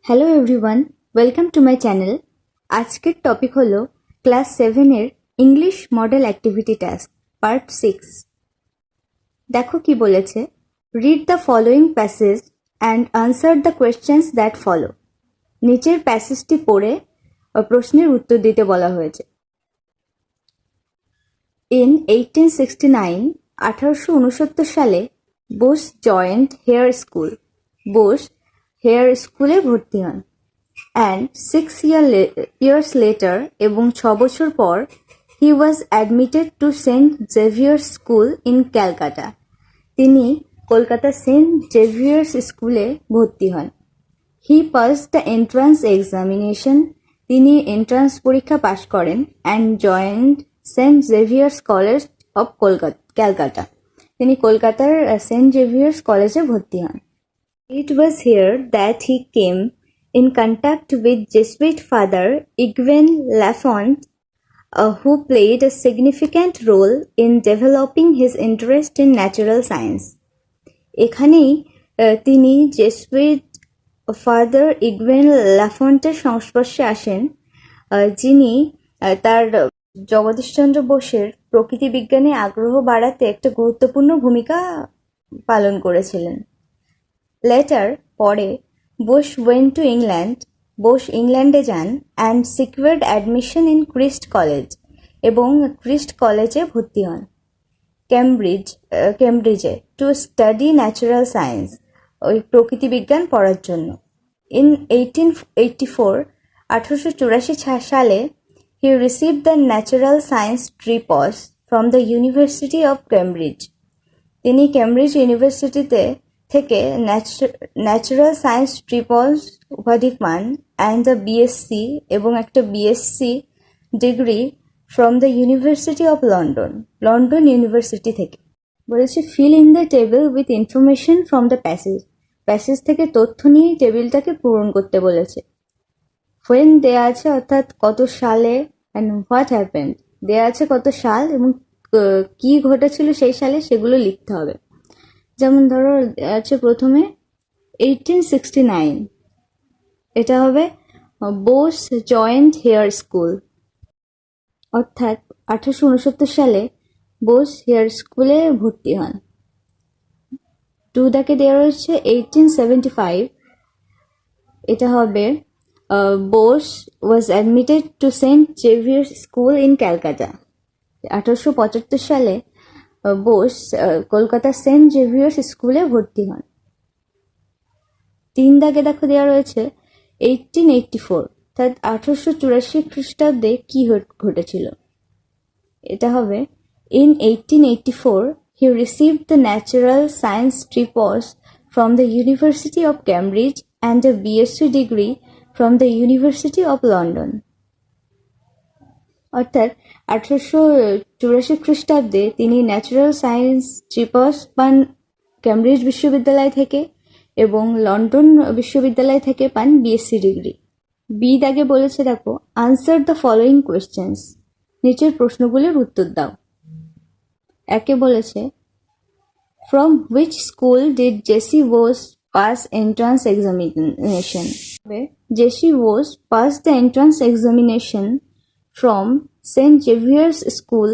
Hello everyone, welcome to my channel. আজকের topic হলো class 7-এর English model activity task part 6। দেখো কি বলেছে, read the following passage and answer the questions that follow. নিচের প্যাসেজটি পড়ে প্রশ্নের উত্তর দিতে বলা হয়েছে। ইন 1869 সালে Bose joined Hare school. Bose Hare স্কুলে ভর্তি হন। অ্যান্ড 6 years later এবং 6 বছর পর he was admitted to Saint Xavier's school in Calcutta. তিনি কলকাতা সেন্ট জেভিয়ার্স স্কুলে ভর্তি হন। He pass the entrance examination. তিনি এন্ট্রান্স পরীক্ষা পাশ করেন and joined Saint Xavier's college of Calcutta. তিনি কলকাতার সেন্ট জেভিয়ার্স কলেজে ভর্তি হন। It was here that he came in contact with Jesuit father Igwen Lafont, who played a significant role in developing his interest in natural science. এখানেই তিনি Jesuit father ইগওয়েন লাফন্টের সংস্পর্শে আসেন, যিনি তার জগদীশচন্দ্র বোসের প্রকৃতি বিজ্ঞানে আগ্রহ বাড়াতে একটা গুরুত্বপূর্ণ ভূমিকা পালন করেছিলেন। লেটার পরে Bose went to England. Bose ইংল্যান্ডে যান and secured admission in ক্রিস্ট college এবং ক্রিস্ট কলেজে ভর্তি হন। কেমব্রিজে টু স্টাডি ন্যাচারাল সায়েন্স, ওই প্রকৃতি বিজ্ঞান পড়ার জন্য। ইন 1884 সালে হি received the natural science TRIPS from the university of Cambridge. তিনি কেমব্রিজ ইউনিভার্সিটিতে থেকে ন্যাচারাল সায়েন্স ট্রিপস উপাধি পান অ্যান্ড দ্য বিএসসি এবং একটা BSc degree from the university of London university থেকে। বলেছে fill in the table with information from the passage থেকে তথ্য নিয়ে টেবিলটাকে পূরণ করতে বলেছে। হোয়েন দেয়া আছে, অর্থাৎ কত সালে, অ্যান্ড হোয়াট হ্যাপেন্ড দেয়া আছে কত সাল এবং কি ঘটেছিল সেই সালে, সেগুলো লিখতে হবে। যেমন ধরো আছে প্রথমে 1869, এটা হবে বোস জয়েন্ট হেয়ার স্কুল, অর্থাৎ 1869 সালে বোস হেয়ার স্কুলে ভর্তি হন। 2 দাকে দেওয়া রয়েছে 1875, এটা হবে Bose was admitted to Saint Xavier's school in Calcutta. 1875 সালে বোস কলকাতা সেন্ট জেভিয়ার্স স্কুলে ভর্তি হন। 3 দাগে দেখো দেওয়া রয়েছে 1884, অর্থাৎ 1884 খ্রিস্টাব্দে কি ঘটেছিল। এটা হবে in 1884 he received the natural science TRIPS from the university of Cambridge and a BSc degree from the university of London. অর্থাৎ 1884 খ্রিস্টাব্দে তিনি ন্যাচারাল সায়েন্স ট্রিপস পান ক্যামব্রিজ বিশ্ববিদ্যালয় থেকে এবং লন্ডন বিশ্ববিদ্যালয় থেকে পান বিএসসি ডিগ্রি। বি দাগে বলেছে দেখো আনসার দ্য ফলোয়িং কোয়েশ্চেন্স। নিচের প্রশ্নগুলির উত্তর দাও। একে বলেছে from which school did J C Bose pass entrance examination. J C Bose pass the entrance examination from Saint Xavier's school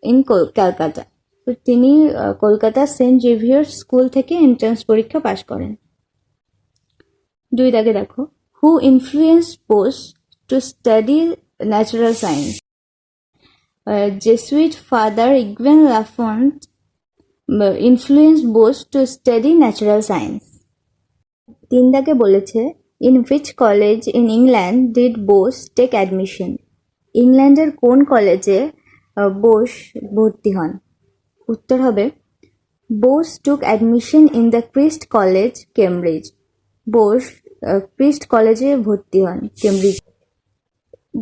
in Calcutta. তো তিনি কলকাতা সেন্ট জেভিয়ার্স স্কুল থেকে এন্ট্রান্স পরীক্ষা পাশ করেন। 2 দাগে দেখো who influenced Bose to study natural science. Jesuit father Eugene Lafont influenced Bose to study natural science. 3 দাগে বলেছে in which college in England did Bose take admission. ইংল্যান্ডের কোন কলেজে বোস ভর্তি হন। উত্তর হবে Bose took admission in the Christ college Cambridge. Bose Christ কলেজে ভর্তি হন Cambridge.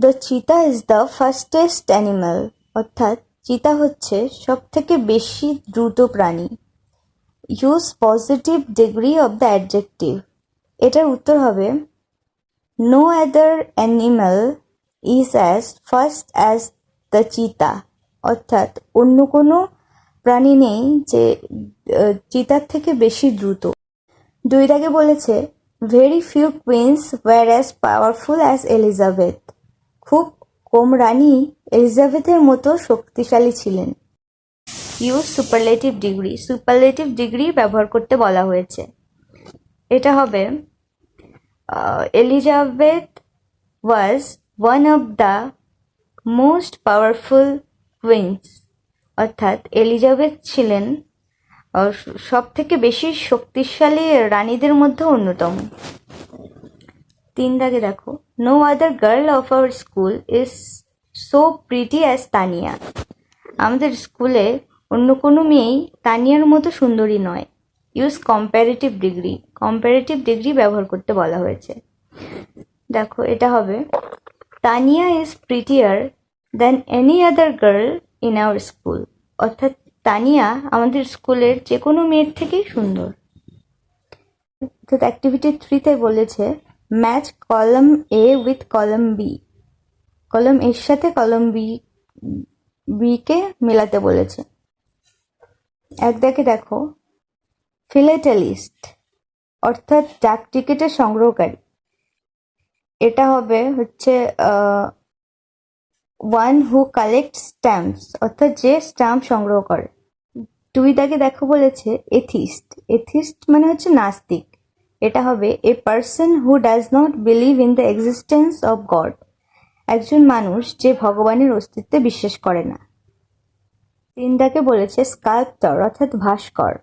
The cheetah is the fastest animal, অর্থাৎ চিতা হচ্ছে সব থেকে বেশি দ্রুত প্রাণী। Use positive degree of the adjective. এটার উত্তর হবে no other animal is as fast as the cheetah, অর্থাৎ অন্য কোনো প্রাণী নেই যে চিতার থেকে বেশি দ্রুত। 2 দাগে বলেছে very few queens were as powerful as Elizabeth. খুব কম রানী এলিজাবেথের মতো শক্তিশালী ছিলেন। Use superlative degree. Superlative degree ব্যবহার করতে বলা হয়েছে। এটা হবে Elizabeth was one of the most powerful queens, অর্থাৎ এলিজাবেথ ছিলেন সব থেকে বেশি শক্তিশালী রানীদের মধ্যে অন্যতম। 3 দাগে দেখো, no other girl of our school is so pretty as Tania. আমাদের স্কুলে অন্য কোনো মেয়েই তানিয়ার মতো সুন্দরী নয়। Use comparative degree. Comparative degree ব্যবহার করতে বলা হয়েছে। দেখো, এটা হবে Tania is prettier than any other girl in our school, অর্থাৎ তানিয়া আমাদের স্কুলের যে কোনো মেয়ের থেকেই সুন্দর। অর্থাৎ অ্যাক্টিভিটি 3-তে বলেছে match column A with column B. Column এর সাথে কলাম বি কে মেলাতে বলেছে। 1 দাগে দেখো, ফিলাটেলিস্ট অর্থাৎ ডাক টিকিটের সংগ্রহকারী। এটা হবে হচ্ছে ওয়ান হু কালেক্ট স্ট্যাম্পস, অর্থাৎ যে স্ট্যাম্প সংগ্রহ করে। 2 দাগে দেখো বলেছে এথিস্ট। এথিস্ট মানে হচ্ছে নাস্তিক। এটা হবে a person who does not believe in the existence of god. একজন মানুষ যে ভগবানের অস্তিত্বে বিশ্বাস করে না। 3 দাগে বলেছে স্কাল্পটর অর্থাৎ ভাস্কর।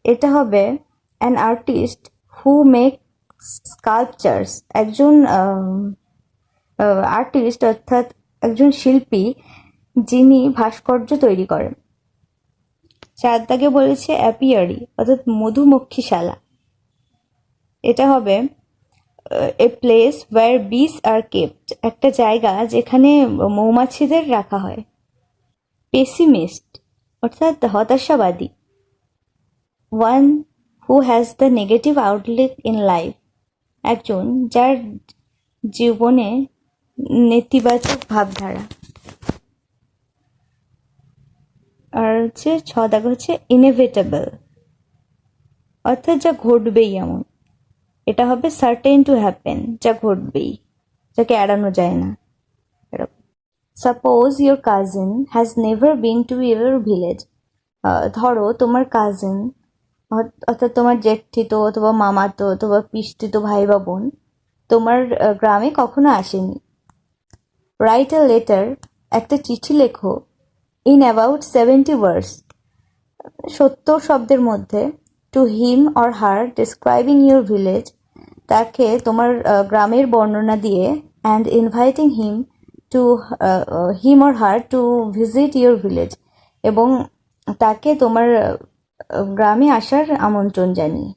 এটা হবে an artist who make sculptures. একজন আর্টিস্ট অর্থাৎ একজন শিল্পী যিনি ভাস্কর্য তৈরি করেন। 4 দাগে বলেছে অ্যাপিয়ারি অর্থাৎ মধুমক্ষিশালা। এটা হবে এ প্লেস ওয়্যার বিস আর কেপ্ট। একটা জায়গা যেখানে মৌমাছিদের রাখা হয়। পেসিমিস্ট অর্থাৎ হতাশাবাদী। One who has the negative outlook in life. একজন যার জীবনে নেতিবাচক ভাবধারা। আর হচ্ছে 6 দাগে হচ্ছে ইনএভিটেবল অর্থাৎ যা ঘটবেই এমন। এটা হবে সার্টেন টু হ্যাপেন, যা ঘটবেই, যাকে এড়ানো যায় না। Suppose your cousin has never been to your village. ধরো তোমার কাজিন অর্থাৎ তোমার জেঠিতো অথবা মামাতো অথবা পিসতুতো ভাই বা বোন তোমার গ্রামে কখনো আসেনি। রাইট আ লেটার, একটা চিঠি লেখো, ইন অ্যাবাউট 70 ওয়ার্ডস, 70 শব্দের মধ্যে, to him or her describing your village, তাকে তোমার গ্রামের বর্ণনা দিয়ে, and inviting him or her to visit your village, এবং তাকে তোমার গ্রামে আসার আমন্ত্রণ জানিয়ে।